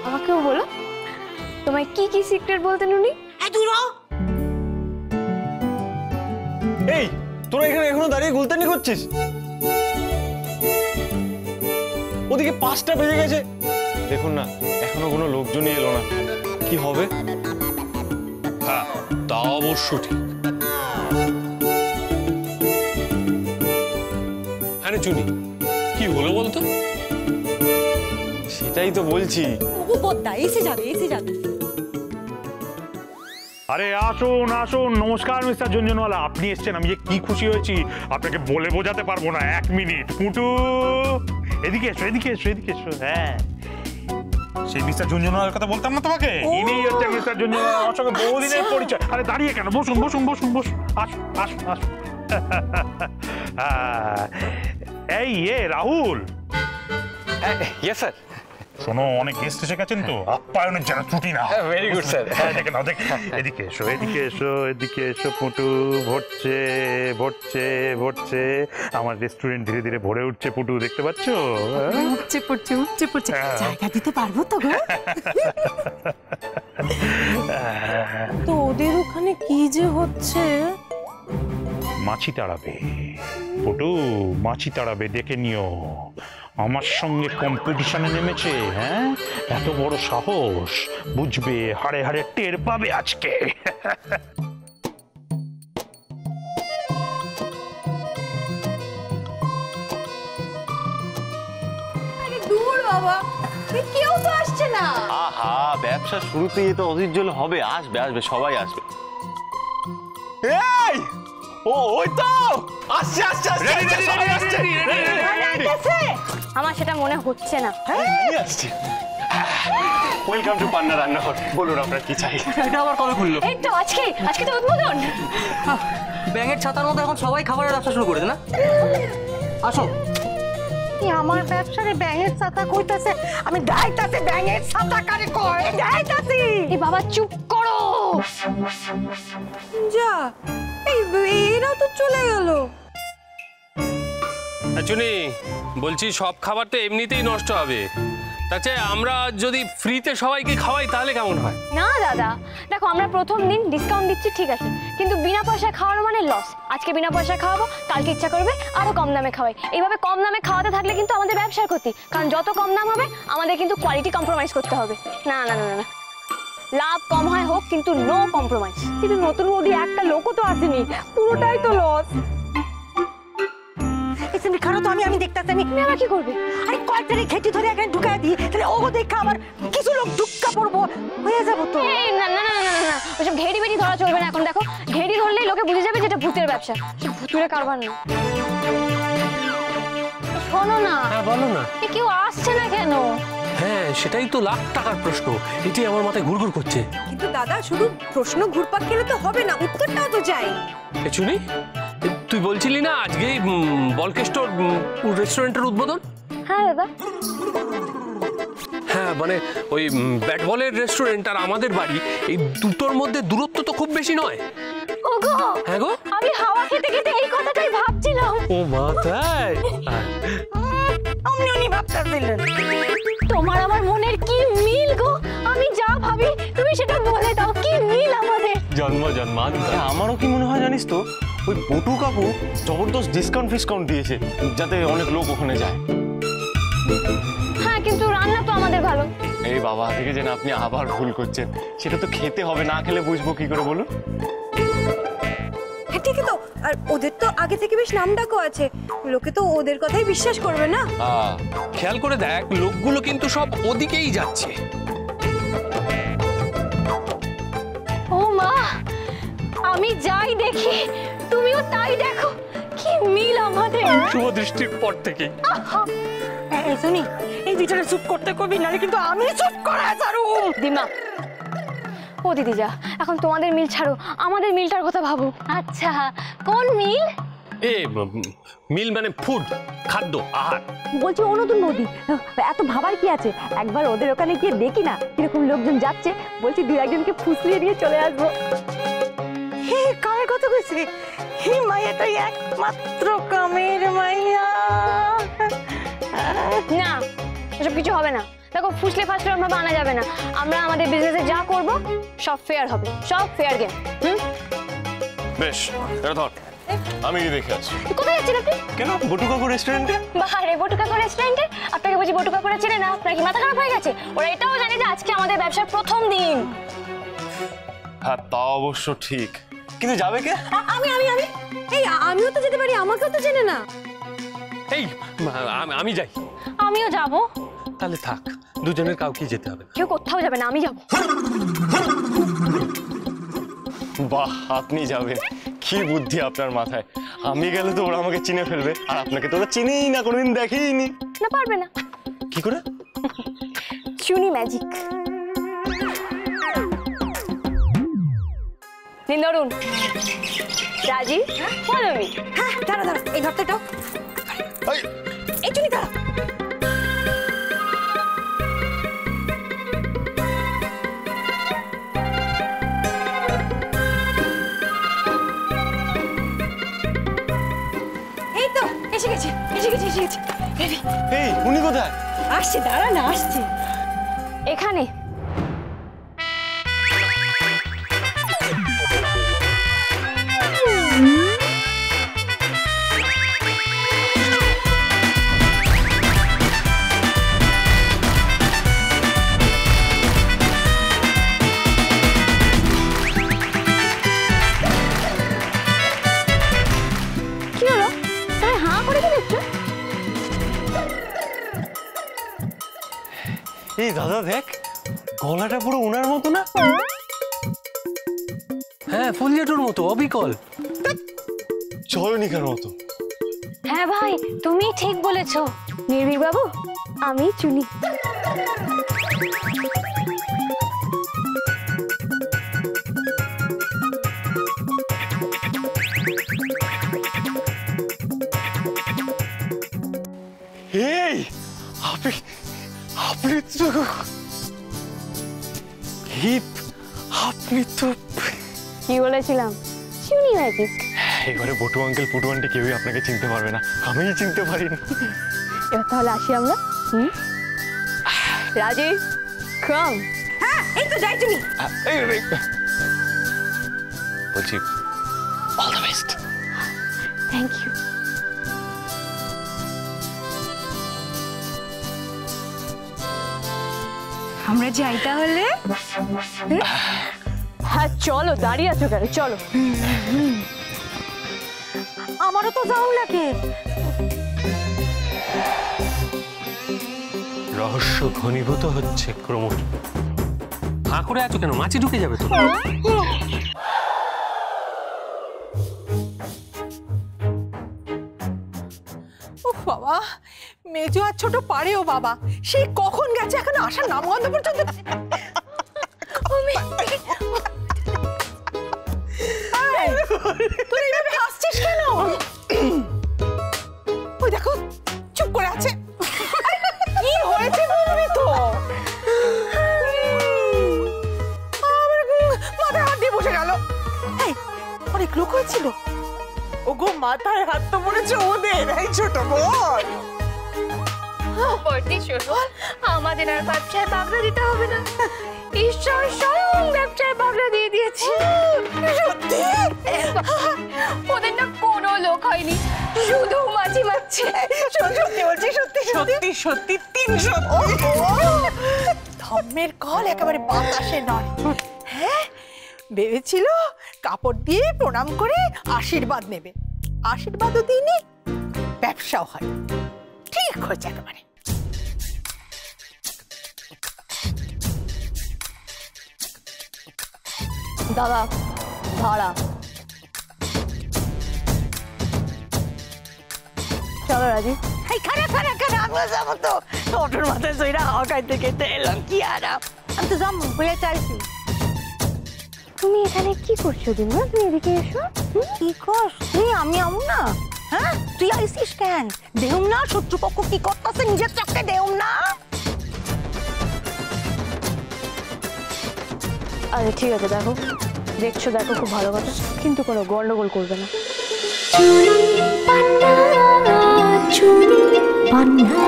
আমাকেও বলো তোমায় কি কি সিক্রেট বলতেন উনি? এই তোরা এখানে এখনো দাঁড়িয়ে গুলতানি করছিস? ওদিকে 5টা বেজে গেছে, দেখুন না এখনো কোনো লোকজনই এলো না, কি হবে? হ্যাঁ তা অবশ্য ঠিক। হ্যাঁ চুনি, কি হলো বলতো? সেটাই তো বলছি। ও বদ্দা এসে যাবে এসে যাবে। আরে আসুন আসুন, নমস্কার মিস্টার ঝুনঝুনওয়ালা, আপনি এসেছেন, আমি যে কি খুশি হয়েছি আপনাকে বলে বোঝাতে পারবো না। 1 মিনিট পুটু, এদিকে এসো এদিকে এসো এদিকে এসো। হ্যাঁ সেই মিস্টার ঝুনঝুনওয়ালার কথা বলতাম না তোমাকে, ইনিই হচ্ছে মিস্টার ঝুনঝুনওয়ালা, আমার সঙ্গে বহুদিনের পরিচয়। আরে দাঁড়িয়ে কেন, বসুন বসুন বসুন বসুন, আসুন আসুন আসুন। এই রাহুল। Yes sir. শোনো, অনেক গেস্ট এসে গেছেন তো, আপ্যায়নের যেন ত্রুটি না। Very good sir. দেখে নাও এদিকে এসো এদিকে এসো এদিকে এসো পুটু, ভরছে ভরছে ভরছে, আমার রেস্টুরেন্ট ধীরে ধীরে ভরে উঠছে পুটু, দেখতে পাচ্ছ? উঠছে পড়ছে উঠছে পড়ছে, জায়গা দিতে পারবো তো গো? তো ওদের ওখানে কি যে হচ্ছে? মাছি তাড়াবে পুটু, মাছি তাড়াবে, ডেকে নিও। আমার সঙ্গে কম্পিটিশনে নেমেছে, হ্যাঁ এত বড় সাহস, বুঝবে, হাড়ে হাড়ে টের পাবে আজকে। দূর বাবা, কেউ তো আসছে না। আহা, ব্যবসা শুরুতেই তো অধৈর্য হবে, আসবে আসবে সবাই আসবে। এই ও ওই তো আসছে আসছে আসছে আসছে। আমার সেটা মনে হচ্ছে না। ওয়েলকাম টু পান্না রান্নাঘর, বলুন আপনার কি চাই? এটা আবার কবে খুললো? এই তো আজকে আজকে তো উদ্বোধন। ব্যাঙের ছাতার মতো এখন সবাই খাবারের ব্যবসা শুরু করেছে না? আসো। আমার ব্যবসারে ব্যাঙের ছাতা কইতাছে, আমি দাইতাছি ব্যাঙের ছাতা কারে কয়, দাইতাছি। এই বাবা চুপ করো। যা, এই এরা তো চলে গেল। চুনি বলছি, সব খাবার তো এমনিতেই নষ্ট হবে, তাছাড়া আমরা যদি ফ্রিতে সবাইকে খাওয়াই তাহলে কেমন হয়? না দাদা দেখো, আমরা প্রথম দিন ডিসকাউন্ট দিচ্ছি ঠিক আছে, কিন্তু বিনা পয়সায় খাওয়ানো মানে লস। আজকে বিনা পয়সায় খাওয়াবো, কালকে ইচ্ছা করবে আরো কম দামে খাওয়াই। এইভাবে কম দামে খাওয়াতে থাকলে কিন্তু আমাদের ব্যবসার ক্ষতি, কারণ যত কম দাম হবে আমাদের কিন্তু কোয়ালিটি কম্প্রোমাইজ করতে হবে। না না না না, লাভ কম হয় হোক, কিন্তু নো কম্প্রোমাইজ। কিন্তু নতুন বৌদি একটা লোকও তো আসেনি, পুরোটাই তো লস। এসে খারো তো, আমি দেখতাছি। তুমি আবার কি করবে? আরে কয়েকটারে ঘেটি ধরে এখানে ঢুকায় দিই, তাহলে ও দেখা আমার কিছু লোক ঢুক্কা পড়বো, হয়ে যাবো তো। এই না না না না না, ওসব ঘেড়ি বেড়ি ধরা চলবে না এখন। দেখো ঘেড়ি ধরলেই লোকে বুঝে যাবে যেটা ভূতের ব্যবসা, ভূতুরে কারবার না। শোনো না। হ্যাঁ বলো না। কেউ আসছে না কেন? হ্যাঁ সেটাই তো লাখ টাকার প্রশ্ন, এটাই আমার মাথায় ঘুরঘুর করছে। কিন্তু দাদা শুধু প্রশ্ন ঘুরপাক খেলে তো হবে না, উত্তরটাও তো চাই। চুনি, তুই বলছিলি না আজকেই বলকেস্টোর রেস্টুরেন্টের উদ্বোধন? হ্যাঁ দাদা। হ্যাঁ মানে ওই ব্যাট বলের রেস্টুরেন্ট আর আমাদের বাড়ি, এই দুটোর মধ্যে দূরত্ব তো খুব বেশি নয়। ওগো, হ্যাঁ গো, আমি হাওয়া খেতে খেতে এই কথাটাই ভাবছিলাম। ও মা তাই? অমনি ভাবতেছিলেন। তোমার আমার মনের কি মিল গো, আমি যা ভাবি তুমি সেটা বলে দাও, কি মিল আমাদের। জন্ম জন্মান্তর। আমারও কি মনে হয় জানিস তো, ওই পটু কাকু জবরদস্ত ডিসকাউন্ট দিয়েছে যাতে অনেক লোক ওখানে যায়। হ্যাঁ কিন্তু রান্না তো আমাদের ভালো। এই বাবা, থেকে যেন আপনি আবার ভুল করছেন, সেটা তো খেতে হবে, না খেলে বুঝবো কি করে বলুন? হ্যাঁ ঠিকই তো, আর ওদের তো আগে থেকে বেশ নাম ডাকও আছে, লোকে তো ওদের কথাই বিশ্বাস করবে না। খেয়াল করে দেখ, লোকগুলো কিন্তু সব ওদিকেই যাচ্ছে। ও মা, আমি যাই দেখি তুমিও তাই দেখো, কি মিল আমাদের। শুভ দৃষ্টির পর থেকে। এই শুনি, এই দুইটারে চুপ করতে কবি, নালে কিন্তু আমি চুপ করে ছাড়ুম। দিমা, ও দিদি যা, এখন তোমাদের মিল ছাড়ো, আমাদের মিলটার কথা ভাবো। আচ্ছা কোন মিল? মিল মানে ফুড, খাদ্য, আহার। বলছি ও নতুন বৌদি, এত ভাবার কি আছে, একবার ওদের ওখানে গিয়ে দেখি না কিরকম লোকজন যাচ্ছে, বলছি 2-1জনকে ফুসলিয়ে দিয়ে চলে আসবো। হে কার কথা কইছে? হে মাইয়াটাই একমাত্র কামের মাইয়া। না, এসব কিছু হবে না। দেখো ফুসলে ফাসলে আমরা আনা যাবে না। আমরা আমাদের বিজনেসে যা করব সব ফেয়ার হবে, সব ফেয়ার গেম। বেশ, এটা ধর, আমি গিয়ে দেখে আছি। কোথায় যাচ্ছেন আপনি? কেন, বটু কাকু রেস্টুরেন্টে। বাহারে বটু কাকু রেস্টুরেন্টে? আপনাকে বুঝি বটু কাকুরা চেনে না? আপনার কি মাথা খারাপ হয়ে গেছে? ওরা এটাও জানে যে আজকে আমাদের ব্যবসার প্রথম দিন। হ্যাঁ, তা অবশ্য ঠিক, কিন্তু যাবে কে? আমি এই আমিও তো যেতে পারি, আমাকেও তো চেনে না। এই আমি যাই। আমিও যাব। তাহলে থাক, দুজনের কাউকে যেতে হবে না। কেউ কোথাও যাবে না, আমি যাব। বাহ, আপনি যাবেন, কি বুদ্ধি আপনার মাথায়। আমি গেলে তো ওরা আমাকে চিনে ফেলবে, আর আপনাকে তো ওরা চিনেই না, কোনোদিন দেখেইনি। না, পারবে না। কি করে? চুনি ম্যাজিক। নিন ধরুন। রাজি, ফলো মি। হ্যাঁ, দাঁড়া এই ঘরটাও। এই, এই চুনি দাঁড়া। এই তো এসে গেছি। রেডি। এই, উনি কোথায়? আসছে, দাঁড়া না, আসছে। এখানে কি হলো? তুমি হাঁ করে কি দেখছো? এই দাদা দেখ, গলাটা পুরো ওনার মতো না? হ্যাঁ, ফুলিয়াটোর মতো অবিকল। চলনিকার মতো। হ্যাঁ ভাই, তুমি ঠিক বলেছো। নির্ভীক বাবু, আমি চুনি। এই, আপনি আপনি তো আপনি তো কি বলেছিলাম? চুনি ম্যাজিক। এবারে বটু আঙ্কেল, পুটু আন্টি কেউই আপনাকে চিনতে পারবে না, আমিই চিনতে পারিনি। এবার তাহলে আসি আমরা। রাজি, কাম। হ্যাঁ, এই তো যাই চুনি। বলছি, all the best. Thank you. আমরা যাই তাহলে। হ্যাঁ চলো, দাঁড়িয়ে আছো কেন? চলো। আমারও তো যাও লাগে। রহস্য ঘনীভূত হচ্ছে ক্রমশ। হাঁ করে আছো কেন? মাছি ঢুকে যাবে তো। উফ বাবা, মেজো আর ছোট পারেও বাবা, সেই কখন গেছে, এখন আসার নামগন্ধ পর্যন্ত। এই, তুই এইভাবে হাসছিস কেন? ওই দেখো, চুপ করে আছে। কি হয়েছে বলবি তো? আমার মাথায় হাত দিয়ে বসে গেল। এই, অনেক লোক হয়েছিল। ওগো, মাথায় হাত তো পড়েছে ওদের। এই ছোট বোন, আমাদের আর ব্যবসায় পাবলা দিতে হবে না। ঈশ্বর স্বয়ং ব্যবসায় পাবলা দিয়ে দিয়েছে। সত্যি? ওদের না কোনো লোক হয়নি, শুধু মাছি মারছে। সত্যি বলছি, সত্যি সত্যি 300। ধর্মের কল একেবারে বাতাসে নয়। হ্যাঁ, ভেবেছিল কাপড় দিয়ে প্রণাম করে আশীর্বাদ নেবে। আশীর্বাদও দিইনি, ব্যবসাও হয়। ঠিক হয়েছে একেবারে। দাদা, ভাড়া। চলো রাজি। এই খারা আমরা যাবো তো। ওঠোর মাথায় সইরা হাওয়া খাইতে খেতে এলাম, কি আরাম। আমি তো যাবো বলে চাইছি। তুমি এখানে কি করছো দিমা? তুমি এদিকে এসো। কি কর তুই? আমি আমু না? হ্যাঁ, তুই আইসিস কেন? দেহুম না শত্রুপক্ষ কি করতেছে, নিজের চোখে দেহুম না? আরে ঠিক আছে, দেখো দেখছো, দেখো খুব ভালো কথা, কিন্তু কোনো গন্ডগোল করবে না। চুনি পান্না